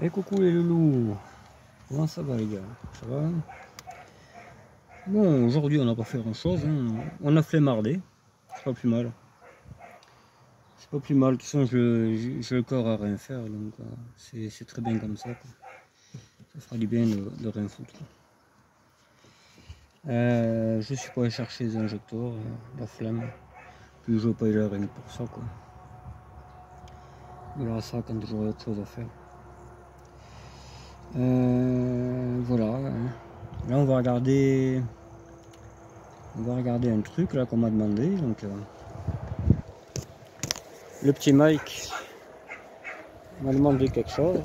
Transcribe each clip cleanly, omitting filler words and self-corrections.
Et coucou les loulous, comment ça va les gars? Ça va? Bon, aujourd'hui on n'a pas fait grand chose, hein. On a flemmardé, c'est pas plus mal. C'est pas plus mal, de toute façon j'ai le corps à rien faire, donc c'est très bien comme ça, quoi. Ça fera du bien de rien foutre. Je suis pas allé chercher les injecteurs, la flemme, puis je veux pas y aller rien que pour ça, quoi. On verra ça quand j'aurai autre chose à faire. Voilà, hein. Là on va regarder un truc là qu'on m'a demandé, donc le petit Mike m'a demandé quelque chose.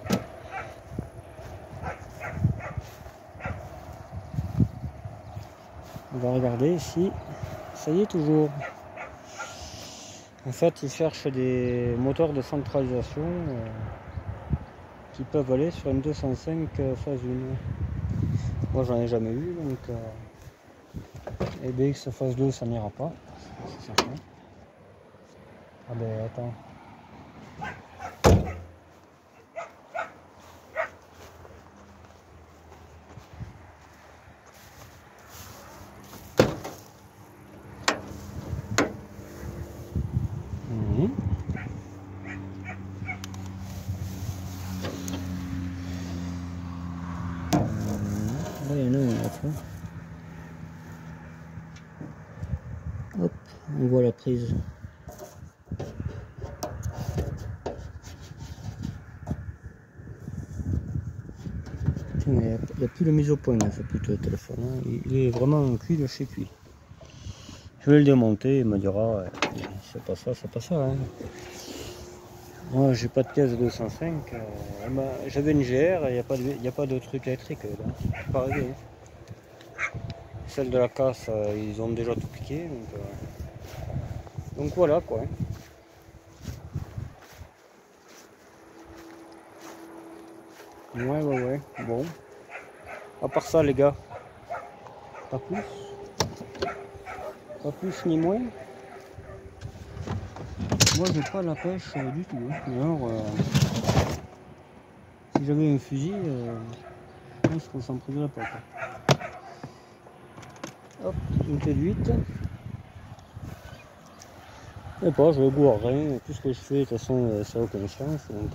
On va regarder ici, ça y est toujours. En fait il cherche des moteurs de centralisation qui peuvent aller sur une 205 phase 1. Moi j'en ai jamais eu, donc et BX phase 2 ça n'ira pas, c'est certain. Ah ben attends. Là il y en a un autre. Hop, on voit la prise. Il n'y a plus de mise au point là, ce putain de téléphone, hein. Il est vraiment cuit de chez cuit. Je vais le démonter, il me dira c'est pas ça, c'est pas ça, hein. Moi j'ai pas de pièce de 205, j'avais une GR, il n'y a pas de truc électrique là. C'est pas arrivé. Celle de la casse, ils ont déjà tout piqué, donc voilà quoi. Ouais, bon. À part ça les gars, pas plus. Pas plus ni moins. Moi j'ai pas la pêche du tout, hein. Alors, si j'avais un fusil, je pense qu'on s'en priverait pas, quoi. Hop, une clé de 8. Je sais pas, je vais goûter à rien. Tout ce que je fais, de toute façon, ça n'a aucune chance. Donc,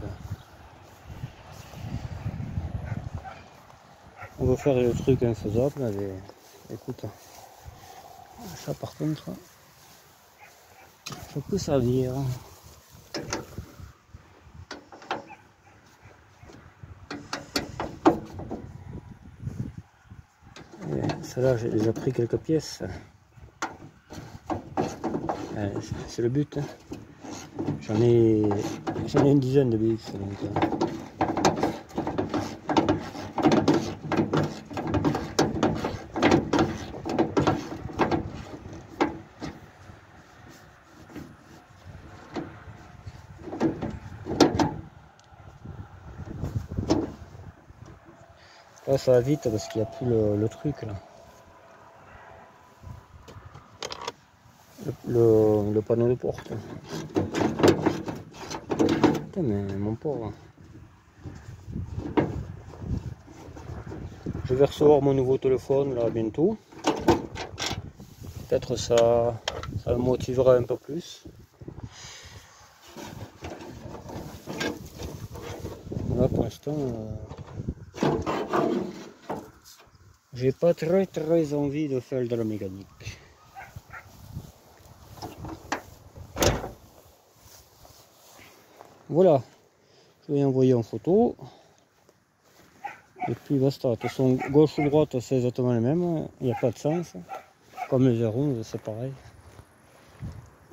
on va faire le truc infaisable. Mais, écoute, ça par contre, ça peut servir. Celle-là, j'ai déjà pris quelques pièces. C'est le but, hein. J'en ai une dizaine de BX. Là ça va vite parce qu'il n'y a plus le truc là. Le panneau de porte. Putain mais mon pauvre. Je vais recevoir mon nouveau téléphone là bientôt. Peut-être ça me motivera un peu plus. Là pour l'instant j'ai pas très envie de faire de la mécanique. Voilà, je vais envoyer en photo. Et puis basta, de toute façon gauche ou droite c'est exactement les mêmes, il n'y a pas de sens. Comme les 011 c'est pareil.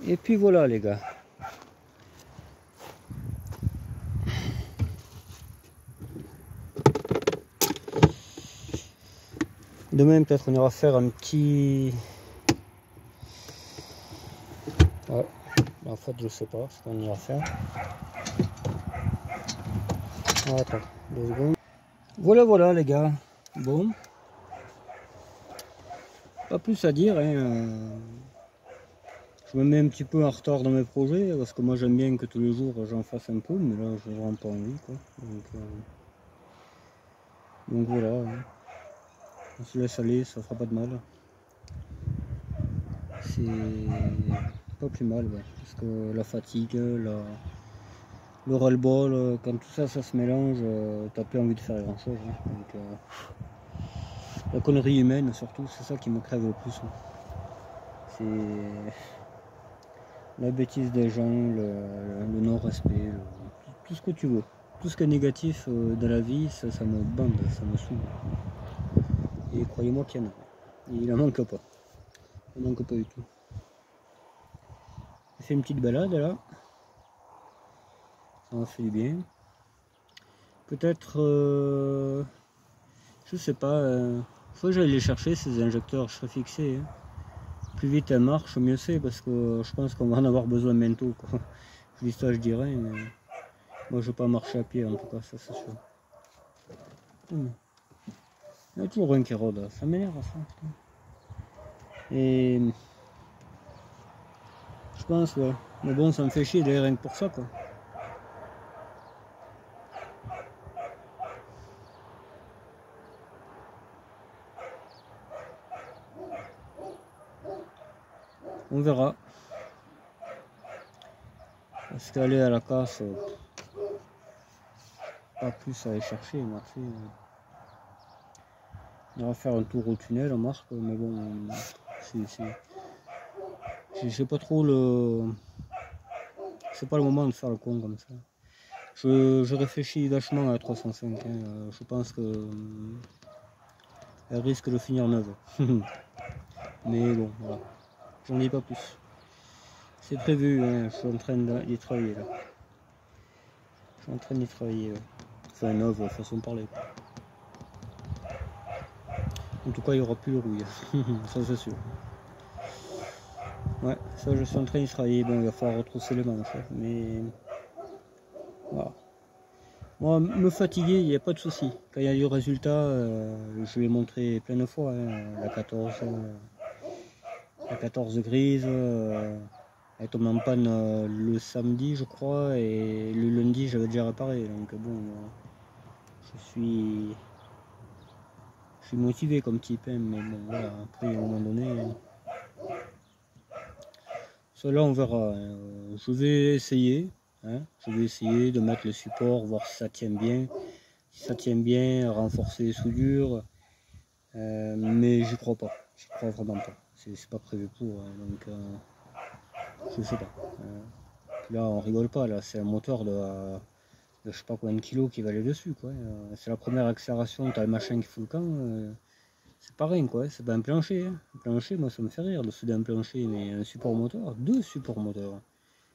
Et puis voilà les gars. Demain peut-être on ira faire un petit... Ouais, en fait je sais pas ce qu'on ira faire. Attends, 2 secondes. Voilà les gars. Bon. Pas plus à dire, hein. Je me mets un petit peu en retard dans mes projets parce que moi j'aime bien que tous les jours j'en fasse un peu, mais là j'ai vraiment pas envie quoi. Donc, Donc voilà, hein. On se laisse aller, ça fera pas de mal. C'est pas plus mal, ouais, parce que la fatigue, le ras-le-bol, quand tout ça, ça se mélange, t'as plus envie de faire grand chose. Hein. Donc, la connerie humaine surtout, c'est ça qui me crève le plus. Hein. C'est la bêtise des gens, le non-respect, tout ce que tu veux. Tout ce qui est négatif dans la vie, ça me bande, ça me saoule. Et croyez-moi qu'il y en a. Il en manque pas. Il en manque pas du tout. J'ai fait une petite balade là. Ça m'a fait du bien. Peut-être, je sais pas, faut que j'aille les chercher ces injecteurs, je serais fixé. Hein. Plus vite elle marche, mieux c'est, parce que je pense qu'on va en avoir besoin bientôt. Quoi. Je dis ça, je dirais, mais moi je vais pas marcher à pied en tout cas, ça c'est sûr. Il y a toujours un qui rôde, ça m'énerve ça. Putain. Et je pense, ouais. Mais bon, ça me fait chier d'ailleurs rien que pour ça quoi. On verra. Parce qu'aller à la casse, pas plus à aller chercher, merci. On va faire un tour au tunnel, on marque, mais bon, j'ai pas trop le... C'est pas le moment de faire le con comme ça. Je réfléchis vachement à 305, hein. Je pense que elle risque de finir neuve. Mais bon, voilà. J'en dis pas plus. C'est prévu, hein. Je suis en train d'y travailler là. Je suis en train d'y travailler. Enfin neuve, façon de parler. En tout cas, il n'y aura plus le rouille. Ça c'est sûr. Ouais, ça je suis en train d'y travailler. Bon, il va falloir retrousser les manches. Mais voilà. Moi, me fatiguer, il n'y a pas de souci. Quand il y a du résultat, je l'ai montré plein de fois. Hein, la 14 grise, elle tombe en panne le samedi, je crois, et le lundi, j'avais déjà réparé. Donc bon, je suis motivé comme type, hein, mais bon, voilà. Après, à un moment donné, cela on verra. Hein. Je vais essayer. Hein, je vais essayer de mettre le support, voir si ça tient bien. Si ça tient bien, renforcer les soudures. Mais j'y crois pas. J'y crois vraiment pas. C'est pas prévu pour. Hein, donc je sais pas. Puis là on rigole pas. Là c'est un moteur de je sais pas combien de kilos qui va aller dessus. Quoi. C'est la première accélération. T'as le machin qui fout le camp. C'est pas rien quoi. C'est pas un plancher. Hein. Un plancher, moi ça me fait rire de souder un plancher. Mais un support moteur, deux supports moteurs.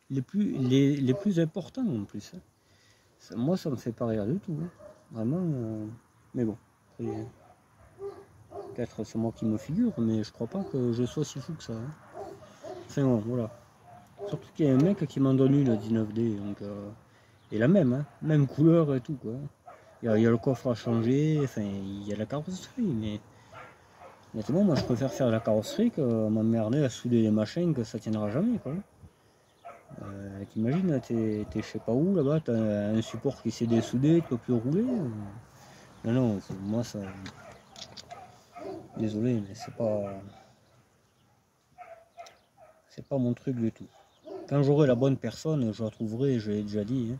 Les plus importants en plus. Hein. Moi ça me fait pas rire du tout. Hein. Vraiment. Mais bon. Après, peut-être c'est moi qui me figure, mais je crois pas que je sois si fou que ça. Hein. Enfin bon, voilà. Surtout qu'il y a un mec qui m'en donne une 19D, donc et la même, hein, même couleur et tout quoi. Il y a le coffre à changer, enfin il y a la carrosserie, mais honnêtement moi je préfère faire la carrosserie que m'emmerder à souder les machins que ça tiendra jamais quoi. T'imagines, t'es je sais pas où là-bas, t'as un support qui s'est dessoudé, tu peux plus rouler. Non, non, moi ça. Désolé, mais c'est pas mon truc du tout. Quand j'aurai la bonne personne, je la trouverai, je l'ai déjà dit,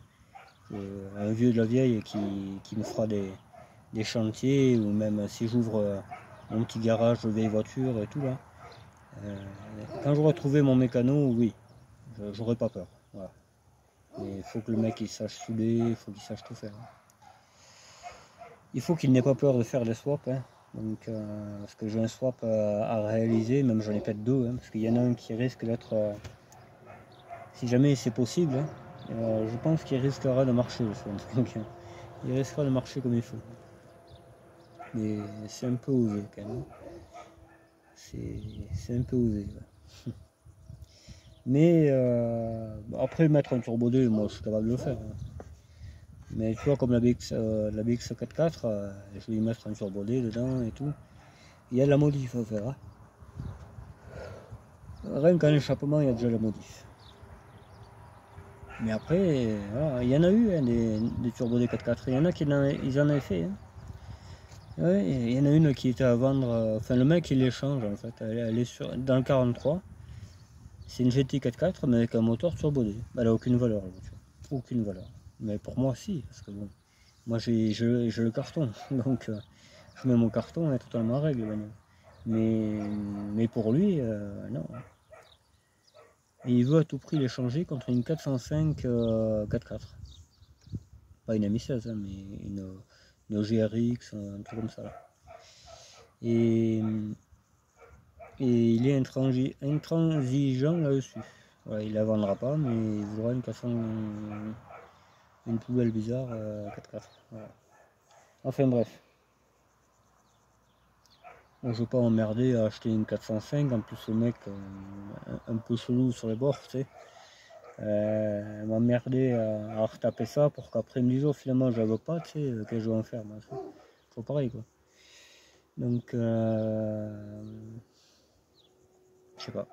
hein, un vieux de la vieille qui me fera des chantiers, ou même si j'ouvre mon petit garage de vieilles voitures et tout là. Quand j'aurai trouvé mon mécano, oui, j'aurai pas peur. Voilà. Mais il faut que le mec il sache souder, il faut qu'il sache tout faire. Il faut qu'il n'ait pas peur de faire des swaps. Hein. Donc, parce que j'ai un swap à réaliser, même j'en ai peut-être deux, hein, parce qu'il y en a un qui risque d'être, si jamais c'est possible, hein, je pense qu'il risquera de marcher. Donc, il risquera de marcher comme il faut. Mais c'est un peu osé quand même. C'est un peu osé. Ouais. Mais après mettre un turbo 2, moi je suis capable de le faire. Hein. Mais tu vois comme la BX 4x4, je vais y mettre un turbo 2 dedans et tout. Il y a de la modif à faire. Hein. Rien qu'en échappement, il y a déjà la modif. Mais après, voilà, il y en a eu hein, des turbos des 4x4. Il y en a qui ils en avaient fait. Hein. Ouais, il y en a une qui était à vendre, enfin le mec il l'échange en fait, elle est dans le 43, c'est une GT 4x4 mais avec un moteur turbodé. Elle a aucune valeur la voiture, aucune valeur. Mais pour moi si, parce que bon, moi j'ai le carton, donc je mets mon carton, elle est totalement en règle la bagnole. Mais pour lui, non. Et il veut à tout prix l'échanger contre une 405 4x4. Pas une M16, hein, mais une GRX, un truc comme ça. Là. Et, et il est intransigeant là-dessus. Voilà, il la vendra pas, mais il voudra une 400, une poubelle bizarre 4x4. Voilà. Enfin bref. Moi, je veux pas emmerder à acheter une 405, en plus le mec un peu chelou sur les bords, tu sais. M'emmerder à retaper ça pour qu'après il me dise oh finalement je la veux pas, tu sais, que je vais en faire. Ben, faut pareil quoi. Donc je sais pas.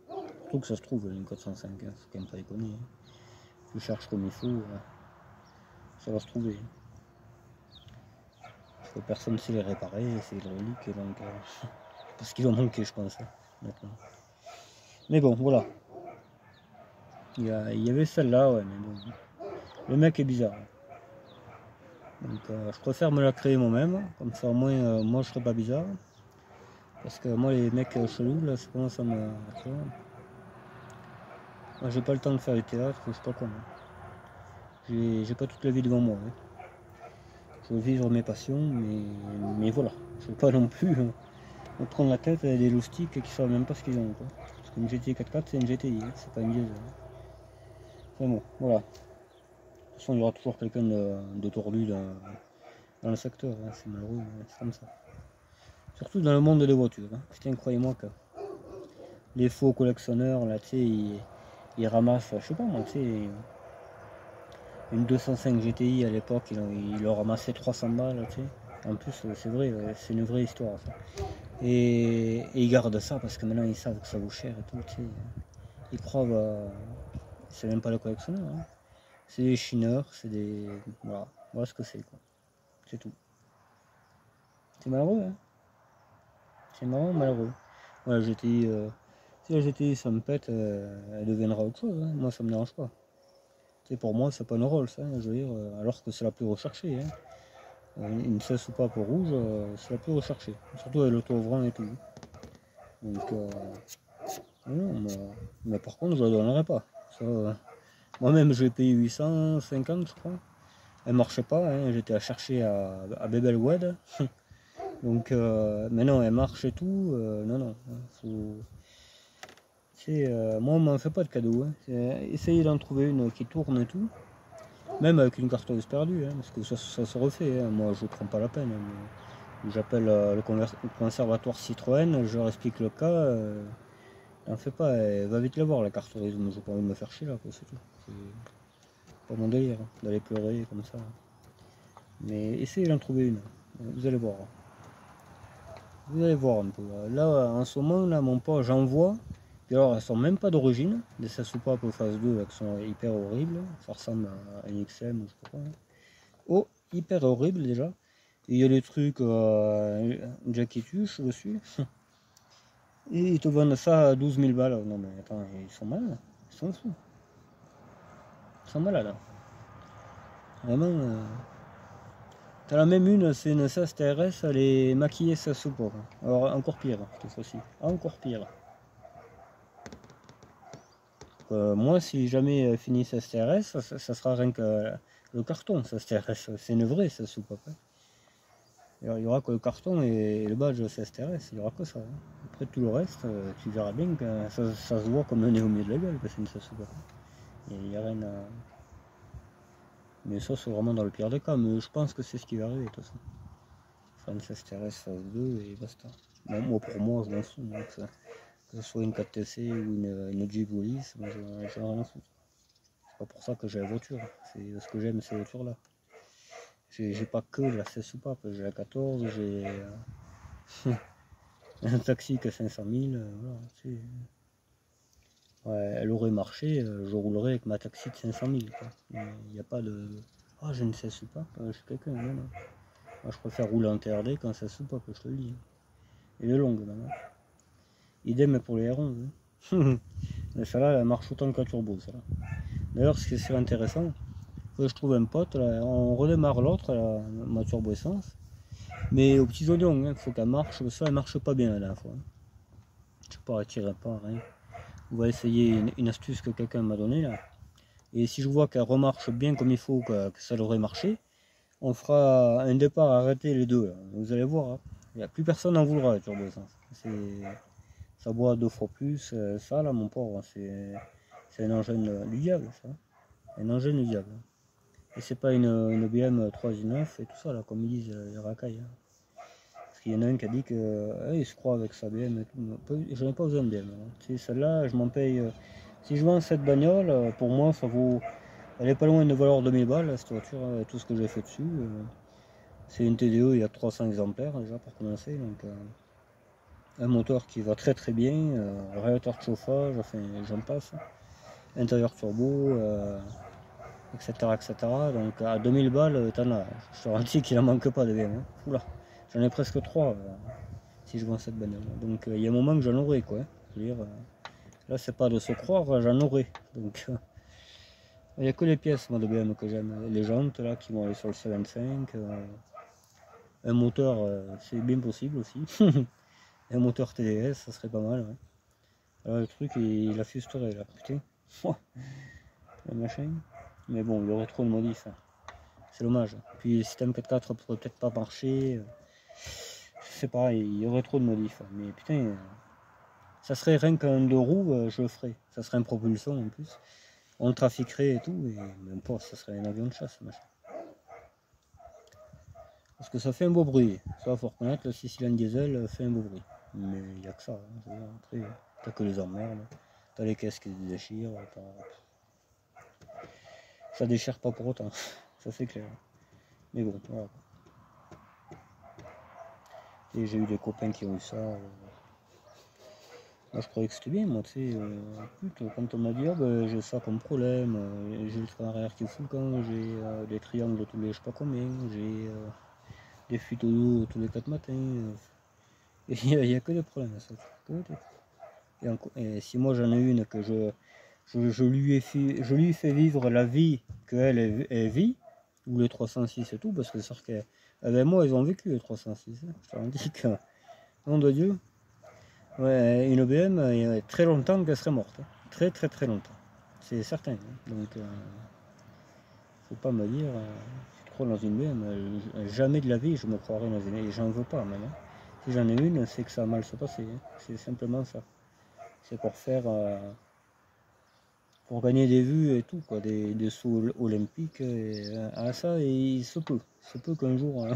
Je trouve que ça se trouve une 405, hein, faut quand même pas déconner. Hein. Tu cherches comme il faut, ça va se trouver. Parce que personne ne sait les réparer, c'est hydraulique, donc parce qu'ils vont manquer je pense, hein, maintenant. Mais bon voilà. Il y avait celle-là, ouais, mais bon. Le mec est bizarre. Donc je préfère me la créer moi-même, comme ça au moins moi je serai pas bizarre. Parce que moi les mecs chelous là, ça commence à me. Moi j'ai pas le temps de faire du théâtre, je sais pas comment. J'ai pas toute la vie devant moi. Hein. Je veux vivre mes passions, mais voilà. Je veux pas non plus me prendre la tête avec des loustiques qui savent même pas ce qu'ils ont. Quoi. Parce qu'une GTI 4x4 c'est une GTI, hein, c'est pas une diesel. Enfin bon, voilà. De toute façon il y aura toujours quelqu'un de tordu dans le secteur, hein. C'est malheureux, hein, c'est comme ça. Surtout dans le monde des voitures. Hein. Putain, croyez-moi que les faux collectionneurs, là, tu sais, ils ramassent, je sais pas moi, tu sais, une 205 GTI à l'époque, ils ont ramassé 300 balles, tu sais. En plus, c'est vrai, c'est une vraie histoire, ça. Et ils gardent ça parce que maintenant ils savent que ça vaut cher et tout, tu sais. Ils croient, c'est même pas le collectionneur, hein. C'est des chineurs, c'est des. Voilà ce que c'est, quoi. C'est tout. C'est malheureux, hein. C'est marrant, malheureux. Ouais, la GTI, si la GTI ça me pète, elle deviendra autre chose, hein. Moi ça me dérange pas. Tu sais, pour moi c'est pas une Rolls, hein, je veux dire, alors que c'est la plus recherchée. Hein. Une 16 soupape rouge, c'est la plus recherchée. Surtout avec l'auto-ouvrant et tout. Donc, non, mais par contre je la donnerai pas. Ça, moi-même je l'ai payé 850 je crois. Elle marchait pas, hein. J'étais à chercher à Bebelwed. Donc maintenant elle marche et tout. Non, non. Faut, moi, on m'en fait pas de cadeau. Hein. Essayer d'en trouver une qui tourne et tout. Même avec une cartouche perdue, hein, parce que ça se refait. Hein. Moi, je prends pas la peine. Hein, j'appelle le conservatoire Citroën, je leur explique le cas. N'en fais pas, va vite la voir la cartouche. Je n'ai pas envie de me faire chier là, c'est tout. C'est pas mon délire hein, d'aller pleurer comme ça. Mais essayez d'en trouver une. Vous allez voir. Vous allez voir un peu. Là, en ce moment, là, mon pote, j'en vois. Et alors, elles sont même pas d'origine, des soupapes au phase 2 là, qui sont hyper horribles. Ça ressemble à une XM ou je sais pas quoi. Oh, hyper horrible déjà. Et il y a des trucs Jackie Tuche dessus. Et ils te vendent ça à 12 000 balles. Non mais attends, ils sont malades. Ils sont fous. Ils sont malades. Vraiment. T'as la même une, c'est une SAS TRS, elle est maquillée sa soupape. Alors encore pire, cette fois-ci. Encore pire. Moi, si jamais finis ce STRS, ça sera rien que le carton, ce STRS. C'est une vraie, ça soupape. Hein. Il n'y aura que le carton et le badge STRS, il n'y aura que ça. Hein. Après tout le reste, tu verras bien que ça se voit comme un nez au milieu de la gueule, que c'est une soupape. Il n'y a rien à. Mais ça, c'est vraiment dans le pire des cas, mais je pense que c'est ce qui va arriver de toute façon. France STRS phase 2 et basta. Bon, moi, pour moi, je m'en fous. Donc, que ce soit une 4TC ou une Jeep Willys, moi, j'en ai rien à foutre. C'est pas pour ça que j'ai la voiture, c'est ce que j'aime ces voitures là. J'ai pas que la 16 soupape, j'ai la 14, j'ai un taxi qui a 500 000, voilà, ouais, elle aurait marché, je roulerais avec ma taxi de 500 000. Il n'y a pas de. Ah, j'ai une 16 soupape, je suis quelqu'un, non, non. Moi, je préfère rouler en TRD quand ça soupe, que je te le dis. Et le long maintenant. Idem pour les R11. Hein. Mais celle-là, elle marche autant que la turbo. D'ailleurs, ce qui est intéressant, que je trouve un pote, là, on redémarre l'autre, ma turbo essence. Mais aux petits oignons, il faut qu'elle marche. Ça, elle marche pas bien la dernière fois. Je ne retirerai pas, rien. On va essayer une astuce que quelqu'un m'a donnée là. Et si je vois qu'elle remarche bien comme il faut, que ça devrait marcher, on fera un départ arrêté les deux. Là. Vous allez voir, hein. Il n'y a plus personne en voudra la turbo essence. Ça boit 2 fois plus. Ça là, mon pauvre, c'est un engin du diable, ça. Un engin du diable. Et c'est pas une BM 319 et tout ça, là, comme ils disent les racailles. Hein. Parce qu'il y en a un qui a dit qu'il se croit avec sa BM et tout. Je n'ai pas besoin de BM. Hein. Celle-là, je m'en paye. Si je vends cette bagnole, pour moi, ça vaut. Elle est pas loin de valeur 2000 balles, cette voiture, tout ce que j'ai fait dessus. C'est une TDE, il y a 300 exemplaires déjà pour commencer. Donc, un moteur qui va très très bien, radiateur de chauffage, enfin j'en passe. Intérieur turbo, etc., etc. Donc à 2000 balles, t'en as. Je te garantis qu'il en manque pas de BM. Hein. Oula, j'en ai presque 3 si je vends cette bagnole. Donc il y a un moment que j'en aurai quoi. Hein. Je veux dire, là c'est pas de se croire, j'en aurai. Donc il n'y a que les pièces moi, de BM que j'aime. Les jantes là qui vont aller sur le C25. Un moteur, c'est bien possible aussi. Un moteur TDS, ça serait pas mal. Ouais. Alors le truc il a fusterait là, putain. Le machin. Mais bon, il y aurait trop de modifs. Hein. C'est dommage. Puis le système 4x4 pourrait peut-être pas marcher. C'est pareil, il y aurait trop de modifs. Mais putain, ça serait rien qu'un 2 roues, je le ferais. Ça serait un propulsion en plus. On le trafiquerait et tout, et même pas, ça serait un avion de chasse. Machin. Parce que ça fait un beau bruit. Ça, faut reconnaître, le 6 cylindres diesel fait un beau bruit. Mais il n'y a que ça. Hein. Après, t'as que les emmerdes. T'as les caisses qui se déchirent. Ça déchire pas pour autant. Ça c'est clair. Mais bon, voilà. Et j'ai eu des copains qui ont eu ça. Moi je croyais que c'était bien, moi tu sais. Quand on m'a dit, ah, ben, j'ai ça comme problème, j'ai le train arrière qui fout quand, j'ai des triangles tous les je sais pas combien, j'ai des fuites d'eau tous les 4 matins. Et il n'y a que des problèmes, ça. Et si moi j'en ai une que je lui fais vivre la vie qu'elle vit, ou les 306 et tout, parce que c'est sûr que moi ils ont vécu les 306. Hein. Je te dis que, nom de Dieu, ouais, une BM, il y a très longtemps qu'elle serait morte. Hein. Très très très longtemps. C'est certain. Hein. Donc, faut pas me dire, je suis trop dans une BM, jamais de la vie je me croirais dans une, et j'en veux pas même. Hein. Si j'en ai une, c'est que ça va mal se passer. Hein. C'est simplement ça. C'est pour faire. Pour gagner des vues et tout, quoi, des sauts olympiques. Et, à ça, et il se peut qu'un jour, hein,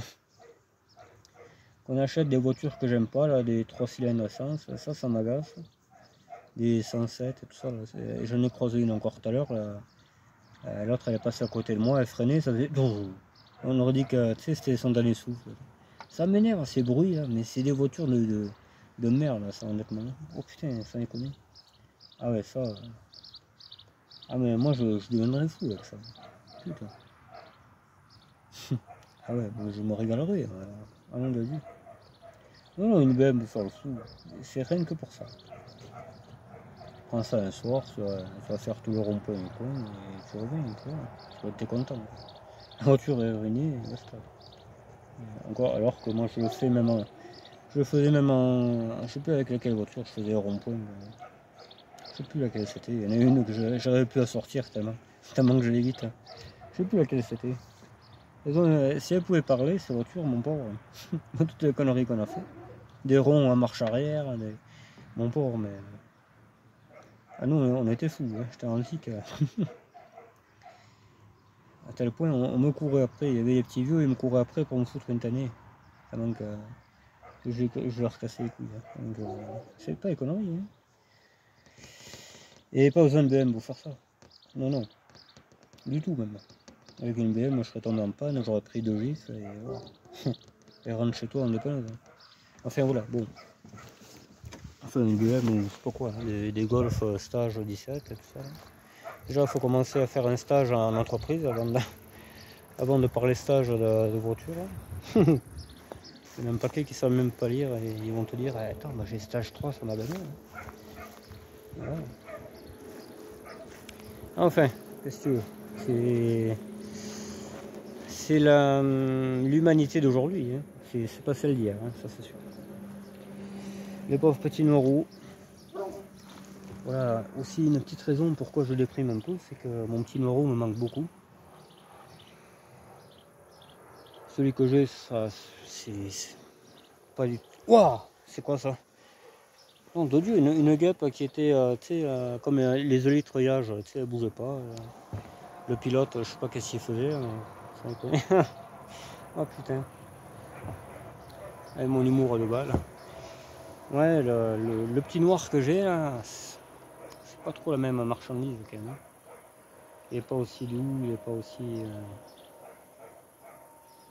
qu'on achète des voitures que j'aime pas, là, des 3 cylindres essence, ça m'agace. Des 107 et tout ça. J'en ai croisé une encore tout à l'heure. L'autre, elle est passée à côté de moi, elle freinait, ça faisait. On aurait dit que c'était son dernier souffle. Ça m'énerve ces bruits, là, mais c'est des voitures de merde, là, ça, honnêtement. Oh putain, ça est connu. Ah ouais, ça. Ah mais moi je deviendrais fou avec ça. Putain. Ah ouais, je me régalerais. À mon avis. Non, une BM pour faire le sou. C'est rien que pour ça. Prends ça un soir, tu vas faire tout le rond-point et quoi, et tu reviens, tu vas être content. La voiture est ruinée, et basta. Encore, alors que moi je le fais même en. Je le faisais même en. Je sais plus avec laquelle voiture je faisais le rond-point. Je sais plus laquelle c'était. Il y en a une que j'arrivais plus à sortir tellement que je l'évite. Hein. Je sais plus laquelle c'était. Si elle pouvait parler, ces voitures, mon pauvre, toutes les conneries qu'on a fait. Des ronds à marche arrière, mon pauvre, mais. Ah nous, on était fous, hein. J'étais antique. À tel point, on me courait après. Il y avait des petits vieux, ils me couraient après pour me foutre une tannée. Donc, je leur cassais les couilles. Hein. Donc, c'est pas les conneries. Hein. Et pas besoin de BM pour faire ça. Non, non. Du tout, même. Avec une BM, je serais tombé en panne, j'aurais pris 2 gifs et voilà. Et rentre chez toi en dépanneuse. Hein. Enfin voilà, bon. Enfin une BM ou je sais pas quoi, des Golf stage 17 et tout ça. Déjà il faut commencer à faire un stage en entreprise avant de parler stage de voiture. Il y en a un paquet qui ne savent même pas lire et ils vont te dire attends, bah, j'ai stage 3 sur ma bagnole. Voilà. Enfin, qu'est-ce que tu veux, c'est l'humanité d'aujourd'hui, hein. C'est pas celle d'hier, hein, ça c'est sûr. Les pauvres petits Noiroux. Voilà, aussi une petite raison pourquoi je déprime un peu, c'est que mon petit Noirou me manque beaucoup. Celui que j'ai, ça, c'est pas du tout. Waouh, c'est quoi ça? Non, de Dieu, une guêpe qui était, comme les elytres, tu sais, elle bougeait pas. Le pilote, je sais pas qu'est-ce qu'il faisait. Oh putain, avec mon humour de balle. Ouais, le petit noir que j'ai là, c'est pas trop la même marchandise quand même. Il est pas aussi doux, il est pas aussi.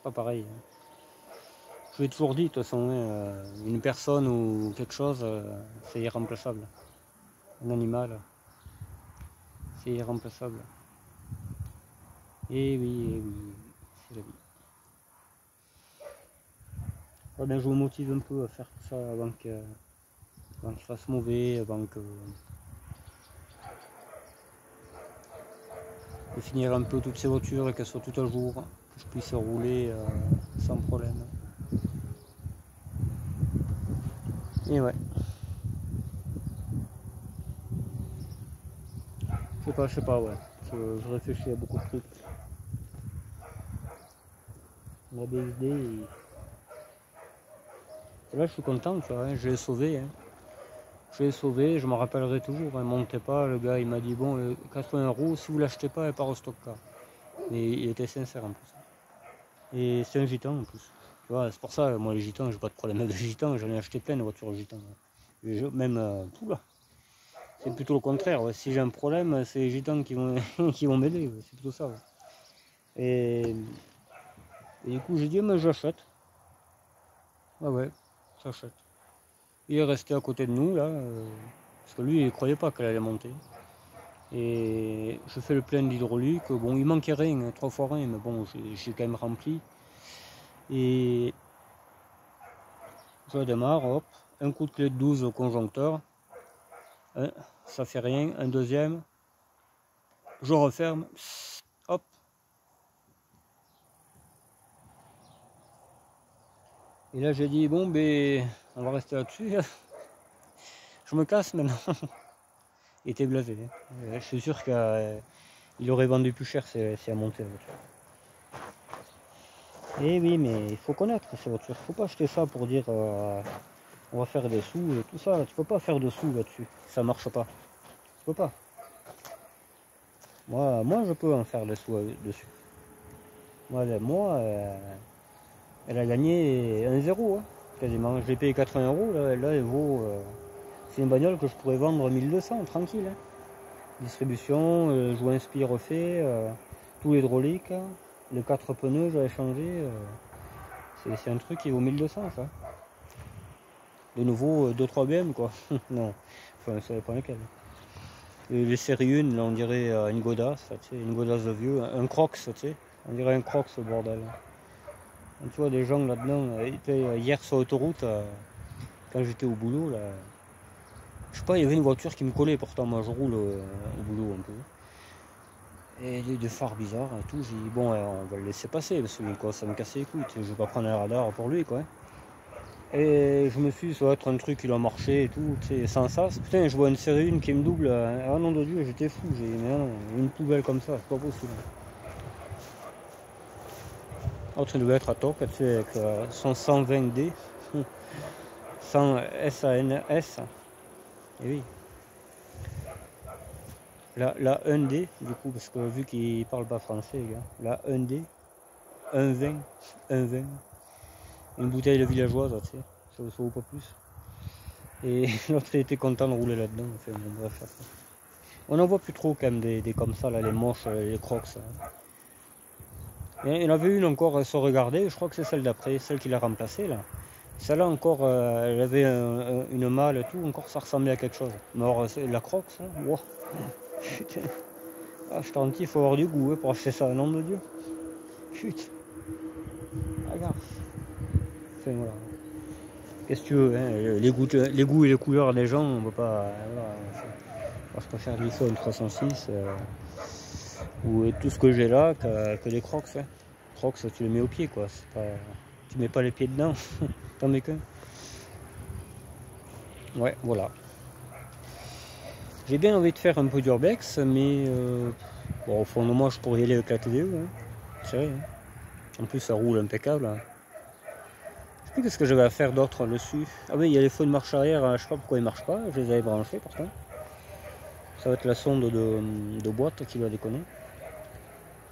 Pas pareil. Je l'ai toujours dit, de toute façon, une personne ou quelque chose, c'est irremplaçable. Un animal, c'est irremplaçable. Et oui, c'est la vie. Ah ben, je vous motive un peu à faire tout ça avant qu'il fasse mauvais, avant que de finir un peu toutes ces voitures et qu'elles soient toutes à jour, que je puisse rouler sans problème. Et ouais. Je sais pas, ouais. Je réfléchis à beaucoup de trucs. Ma BSD, là je suis content, tu vois, hein, je l'ai sauvé. Hein. Je l'ai sauvé, je m'en rappellerai toujours. Hein, montez pas, le gars il m'a dit bon, 80 €, si vous l'achetez pas, elle part au stock car. Et il était sincère en plus. Et c'est un gitan en plus. Tu vois, c'est pour ça, moi les gitans, j'ai pas de problème avec les gitans, j'en ai acheté plein de voitures gitans. Même tout là. C'est plutôt le contraire. Ouais. Si j'ai un problème, c'est les gitans qui vont, qui vont m'aider. Ouais. C'est plutôt ça. Ouais. Et du coup, j'ai dit, mais j'achète. Ah ouais, j'achète. Il est resté à côté de nous, là, parce que lui, il ne croyait pas qu'elle allait monter. Et je fais le plein d'hydraulique. Bon, il manquait rien, 3 fois rien, mais bon, j'ai quand même rempli. Et je démarre, hop, un coup de clé de 12 au conjoncteur. Ça fait rien, un deuxième. Je referme, hop. Et là, j'ai dit, bon, ben, on va rester là-dessus. Je me casse maintenant. Il était blasé. Je suis sûr qu'il aurait vendu plus cher si elle montait la voiture. Et oui, mais il faut connaître ces voitures. Il faut pas acheter ça pour dire on va faire des sous et tout ça. Tu peux pas faire de sous là-dessus. Ça marche pas. Tu peux pas. Moi je peux en faire des sous dessus. Moi elle a gagné 1,0 hein, quasiment. Je l'ai payé 80 €. Là elle vaut. C'est une bagnole que je pourrais vendre 1200 tranquille. Hein. Distribution, joint spi refait, tout hydraulique, les 4 pneus j'avais changé, c'est un truc qui vaut 1200 ça. De nouveau 2-3 BM quoi. Non, enfin ça dépend lesquels. Les séries 1, là on dirait une godasse, tu sais, une godasse de vieux, un crocs, tu sais, on dirait un crocs ce bordel. Et tu vois des gens là-dedans, hier sur l'autoroute, quand j'étais au boulot là, je sais pas, il y avait une voiture qui me collait, pourtant moi je roule au boulot un peu. Et des phares bizarres et tout, j'ai dit bon on va le laisser passer parce que quoi, ça me cassait les couilles, je vais pas prendre un radar pour lui quoi. Et je me suis dit ça va être un truc qui doit marcher et tout, tu sais, sans ça, putain je vois une série 1 qui me double, ah non de Dieu j'étais fou, j'ai dit mais non, une poubelle comme ça, c'est pas possible. L'autre il devait être à Toc, tu sais, avec son 120D, 100 SANS, et oui. La 1D, du coup, parce que vu qu'il parle pas français, les gars, la 1D, 1,20, 1,20, une bouteille de villageoise, tu sais, ça vaut pas plus. Et l'autre il était content de rouler là-dedans, enfin, bon, bref. On en voit plus trop quand même des comme ça, là, les moches, les crocs. Il y en avait une encore, elle se regardait, je crois que c'est celle d'après, celle qui l'a remplacée là. Celle-là encore, elle avait une malle et tout, encore ça ressemblait à quelque chose. Mais alors, la crocs, ça, wow. Putain. Ah, je t'en dis, il faut avoir du goût hein, pour acheter ça, nom de Dieu. Chut. Regarde. Enfin voilà. Qu'est-ce que tu veux, hein, les goûts et les couleurs des gens, on peut pas. Voilà, moi je préfère l'iPhone 306 ou tout ce que j'ai là que les Crocs. Hein. Crocs, tu les mets au pied quoi. Pas, tu mets pas les pieds dedans. T'en mets qu'un. Ouais, voilà. J'ai bien envie de faire un peu d'urbex, mais bon, au fond de moi, je pourrais y aller avec la TDE. Hein. C'est vrai. Hein. En plus, ça roule impeccable. Hein. Je sais plus qu'est-ce que je vais faire d'autre dessus. Ah oui, il y a les feux de marche arrière, je sais pas pourquoi ils marchent pas. Je les avais branchés pourtant. Ça va être la sonde de boîte qui va déconner.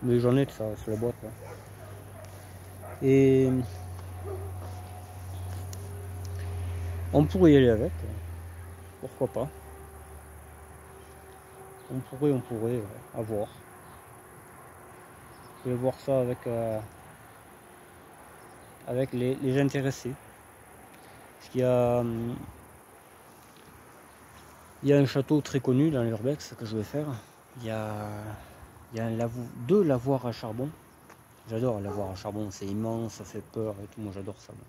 Mais j'en ai de ça sur la boîte. Là. Et on pourrait y aller avec. Pourquoi pas. On pourrait avoir. Je vais voir ça avec les intéressés. Parce qu'il y a un château très connu dans l'urbex que je vais faire. Il y a deux lavoirs à charbon. J'adore les lavoirs à charbon, c'est immense, ça fait peur et tout, moi j'adore ça. Moi.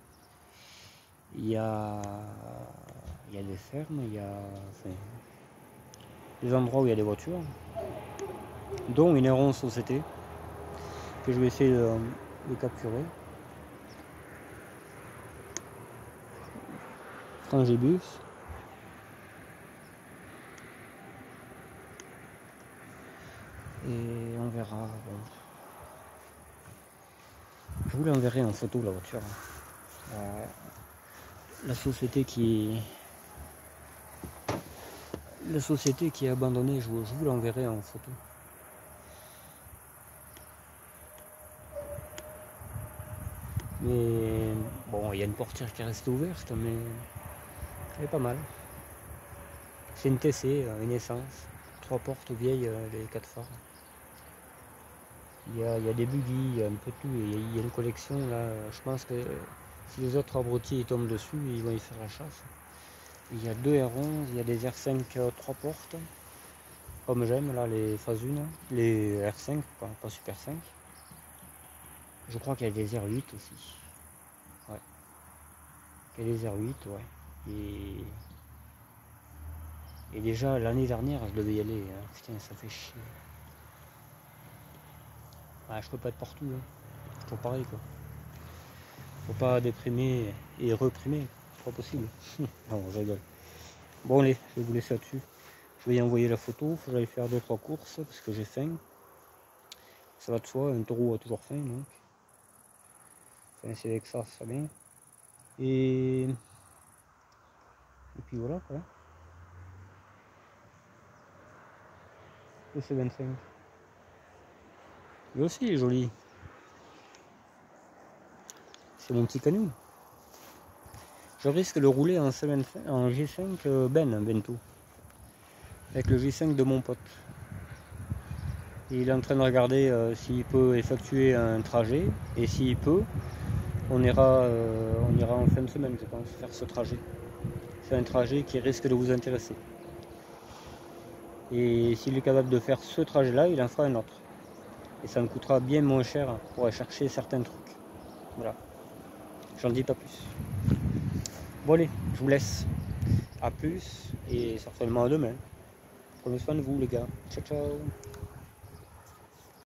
Il y a des fermes, il y a des endroits où il y a des voitures, dont une Aéron Société, que je vais essayer de capturer. Frangibus. Et on verra. Bon. Je vous l'enverrai en photo la voiture. La société qui est abandonnée, je vous l'enverrai en photo. Mais bon, il y a une portière qui est restée ouverte, mais elle est pas mal. C'est une TC, une essence, 3 portes vieilles, les 4 phares. Il y a des buggy, il y a un peu de tout, il y a une collection là, je pense que si les autres abrutis tombent dessus, ils vont y faire la chasse. Il y a 2 R11, il y a des R5 3 portes, comme j'aime là, les phase 1, les R5, pas Super 5. Je crois qu'il y a des R8 aussi. Ouais. Il y a des R8, ouais. Et déjà l'année dernière, je devais y aller. Hein. Putain, ça fait chier. Ah, je peux pas être partout. Hein. C'est toujours pareil quoi. Faut pas déprimer et reprimer. C'est pas possible. Non, je rigole. Bon allez, je vais vous laisser là-dessus. Je vais y envoyer la photo. Faut que j'aille faire 2-3 courses parce que j'ai faim. Ça va de soi, un taureau a toujours faim donc. Enfin, c'est avec ça, ça va bien. Et puis voilà quoi. Le C25. Lui aussi il est joli. C'est mon petit canyon. Je risque de le rouler en G5 bientôt. Avec le G5 de mon pote. Et il est en train de regarder s'il peut effectuer un trajet. Et s'il peut, on ira en fin de semaine, je pense, faire ce trajet. C'est un trajet qui risque de vous intéresser. Et s'il est capable de faire ce trajet-là, il en fera un autre. Et ça me coûtera bien moins cher pour aller chercher certains trucs. Voilà. J'en dis pas plus. Bon allez, je vous laisse. A plus et certainement à demain. Prenez soin de vous les gars. Ciao ciao.